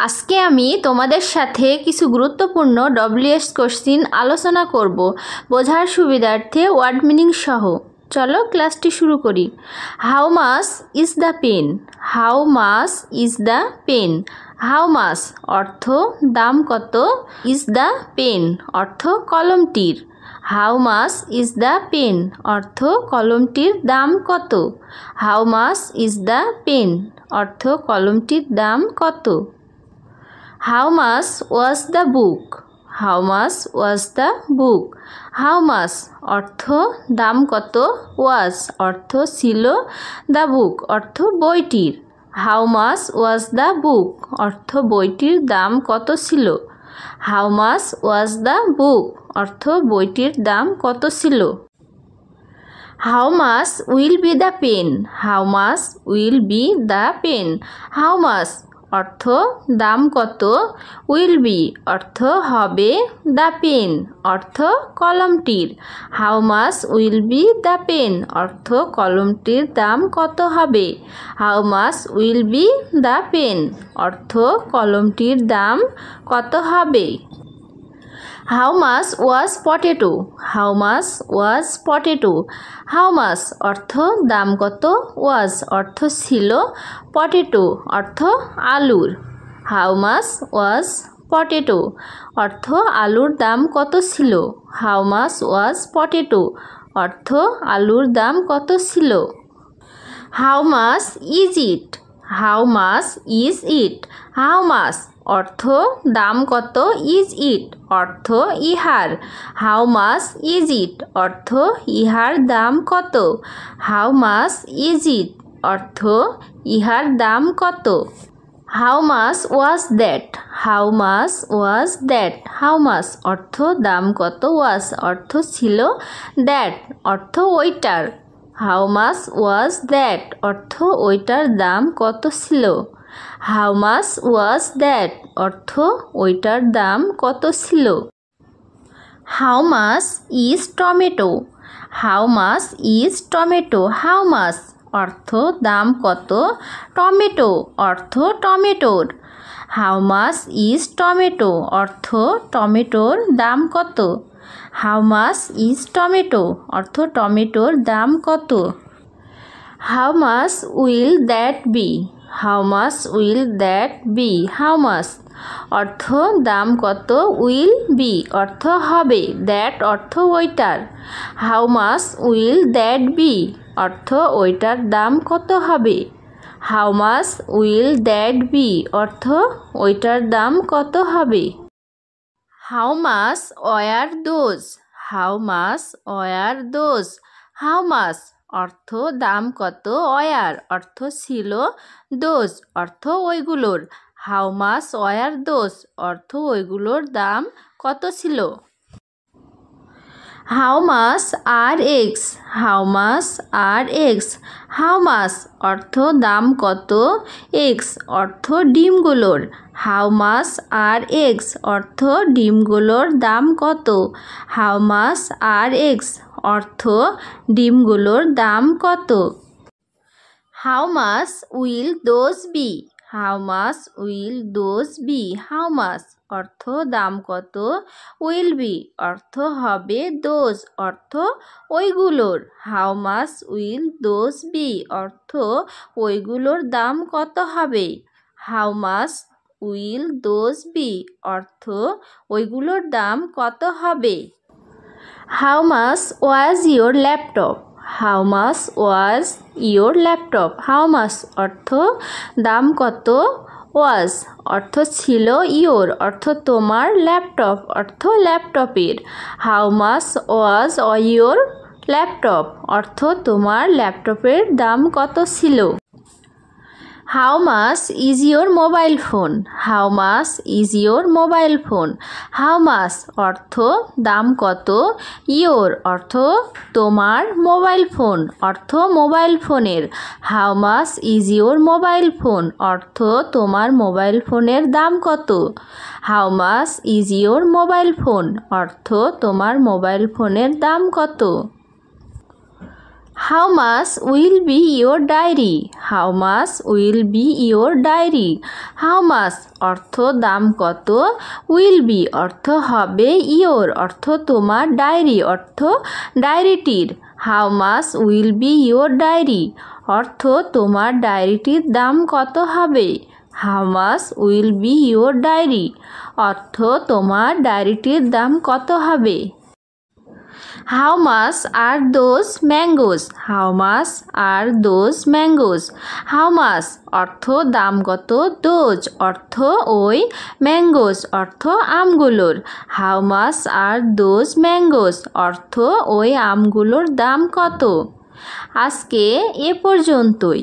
আজকে আমি তোমাদের সাথে কিছু গুরুত্বপূর্ণ WH কোশ্চেন আলোচনা করব বোঝার সুবিধার্থে ওয়ার্ড মিনিং সহ। চলো ক্লাসটি শুরু করি। How much is the pen? How much is the pen? How much অর্থ দাম কত, ইজ দ্য পেন অর্থ কলমটির। How much is the pen অর্থ কলমটির দাম কত। How much is the pen অর্থ কলমটির দাম কত। How much was the book? How much was the book? How much অর্থ দাম কত, was অর্থ ছিল, the book অর্থ বইটির। How much was the book অর্থ বইটির দাম কত ছিল। How much was the book অর্থ বইটির দাম কত ছিল। How much will be the pen? How much will be the pen? How much অর্থ দাম কত, উইল বি অর্থ হবে, দ্য পেন অর্থ কলমটির। How much will be the pen অর্থ কলমটির দাম কত হবে। How much will be the pen অর্থ কলমটির দাম কত হবে। How much was potato? How much was potato? How much অর্থ দাম কত, ওয়াজ অর্থ ছিল, পটেটো অর্থ আলুর। হাউ মাচ ওয়াজ পটেটো অর্থ আলুর দাম কত ছিল। হাউ মাচ ওয়াজ পটেটো অর্থ আলুর দাম কত ছিল। How much is it? How much is it? How much অর্থ দাম কত, ইজ ইট অর্থ ইহার। হাউ মাচ ইজ ইট অর্থ ইহার দাম কত। হাউ মাচ ইজ ইট অর্থ ইহার দাম কত। How much was that? How much was that? How much অর্থ দাম কত, ওয়াজ অর্থ ছিল, দ্যাট অর্থ ওইটার। হাউ মাচ ওয়াজ দ্যাট অর্থ ওইটার দাম কত ছিল। হাউ মাচ ওয়াজ দ্যাট অর্থ ওইটার দাম কত ছিল। How much is tomato? How much is tomato? How much অর্থ দাম কত, টমেটো অর্থ টমেটোর। হাউ মাচ ইজ টমেটো অর্থ টমেটোর দাম কত। হাউ মাচ ইজ টমেটো অর্থ টমেটোর দাম কত। How much will that be? How much will that be? How much অর্থ দাম কত, উইল বি অর্থ হবে, দ্যাট অর্থ ওইটার। How much will that be অর্থ ওইটার দাম কত হবে। How much will that be অর্থ ওইটার দাম কত হবে। How much were those? How much were those? How much অর্থ দাম কত, ওয়ার অর্থ ছিল, দোজ অর্থ ওইগুলোর। হাউ মাচ ওয়ার দোজ অর্থ ওইগুলোর দাম কত ছিল। How much are eggs? How much are eggs? How much অর্থ দাম কত, এগস অর্থ ডিমগুলোর। হাউ মাচ আর এগস অর্থ ডিমগুলোর দাম কত। হাউ মাচ আর এগস অর্থ ডিমগুলোর দাম কত। How much will those be? How much will those be? How much অর্থ দাম কত, উইল বি অর্থ হবে, দোজ অর্থ ওইগুলোর। How much will those be অর্থ ওইগুলোর দাম কত হবে। How much will those be অর্থ ওইগুলোর দাম কত হবে। How much was your laptop? How much was your laptop? How much অর্থ দাম কত, ওয়াজ অর্থ ছিল, ইয়োর অর্থ তোমার, ল্যাপটপ অর্থ ল্যাপটপের। How much was your laptop অর্থ তোমার ল্যাপটপের দাম কত ছিল। How much is your mobile phone? How much is your mobile phone? How much অর্থ দাম কত, ইয়োর অর্থ তোমার, মোবাইল ফোন অর্থ মোবাইল ফোনের। How much is your mobile phone অর্থ তোমার মোবাইল ফোনের দাম কত। How much is your mobile phone অর্থ তোমার মোবাইল ফোনের দাম কত। How much will be your diary? How much will be your diary? How much অর্থ দাম কত, উইল বি অর্থ হবে, ইয়োর অর্থ তোমার, ডায়েরি অর্থ ডায়েরিটির। How much will be your diary অর্থ তোমার ডায়েরিটির দাম কত হবে। How much will be your diary অর্থ তোমার ডায়েরিটির দাম কত হবে। How much are those mangoes? How much are those mangoes? How much অর্থ দাম কত, দোজ অর্থ ওই, ম্যাঙ্গোস অর্থ আমগুলোর। How much are those mangoes অর্থ ওই আমগুলোর দাম কত। আজকে এ পর্যন্তই।